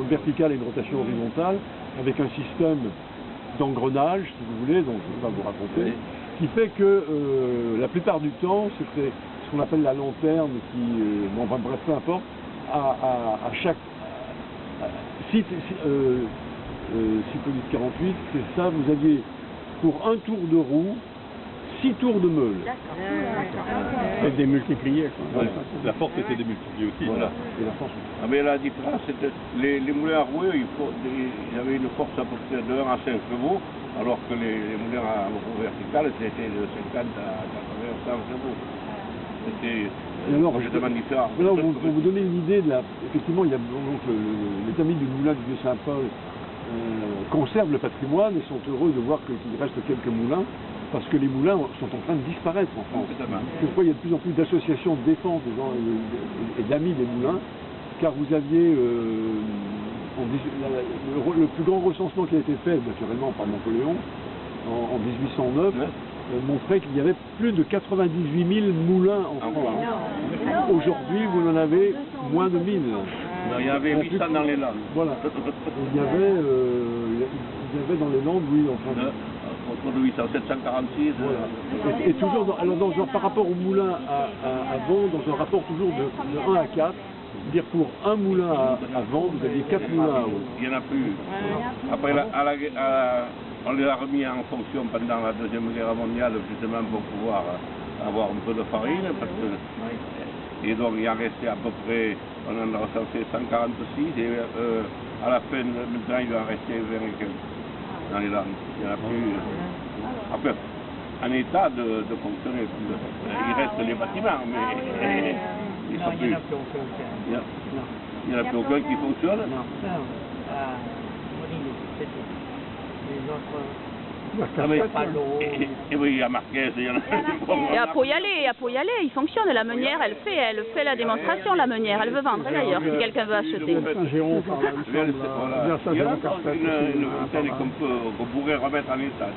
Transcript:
verticale et une rotation horizontale, avec un système d'engrenage, si vous voulez, dont je ne vais pas vous raconter, qui fait que la plupart du temps, c'était ce qu'on appelle la lanterne, qui, bon, enfin, bref, peu importe, à chaque Cipolite 48, c'est ça, vous aviez pour un tour de roue, 6 tours de meule. C'est démultiplié. Ouais. La force était démultipliée aussi. Voilà. Et la force. Ah, mais la différence, c'était les moulins à rouer, ils avaient une force à peu près de 1 à 5 chevaux, alors que les moulins à roue verticale, c'était de 50 à 80 100 chevaux. C'était complètement différent. Alors, pour vous donner une idée, effectivement, il y a donc l'établi du moulin du Vieux-Saint-Paul conserve le patrimoine et sont heureux de voir qu'il reste quelques moulins, parce que les moulins sont en train de disparaître en France. Pourquoi il y a de plus en plus d'associations de défense des gens et d'amis des moulins, car vous aviez le plus grand recensement qui a été fait, naturellement par Napoléon, en 1809, montrait qu'il y avait plus de 98 000 moulins en France. Aujourd'hui, vous en avez moins de 1000. Non, il y avait 800 dans les Landes. Voilà. Il y avait dans les Landes, oui, enfin. Autour de 800, 746. Voilà. Et toujours, par rapport au moulin à vent, dans un rapport toujours de 1 à 4, c'est-à-dire pour un moulin à vent, vous aviez 4 moulins à eau. Il n'y en a plus. Après, on les a remis en fonction pendant la Deuxième Guerre mondiale, justement pour pouvoir avoir un peu de farine. Et donc, il en restait à peu près, on en a recensé 146, et à la fin, maintenant, il va en rester 20 et quelques dans les Landes. Il n'y en a plus. Après, en état de fonctionner. Il reste les bâtiments, mais ils sont plus. Il n'y en a plus aucun qui fonctionne. Et oui, il y a Marquez, il y en a. Il y a pour y aller, il fonctionne. La meunière, elle fait la démonstration, la meunière. Elle veut vendre d'ailleurs, si quelqu'un veut acheter. Il y en a une vingtaine qu'on pourrait remettre en état.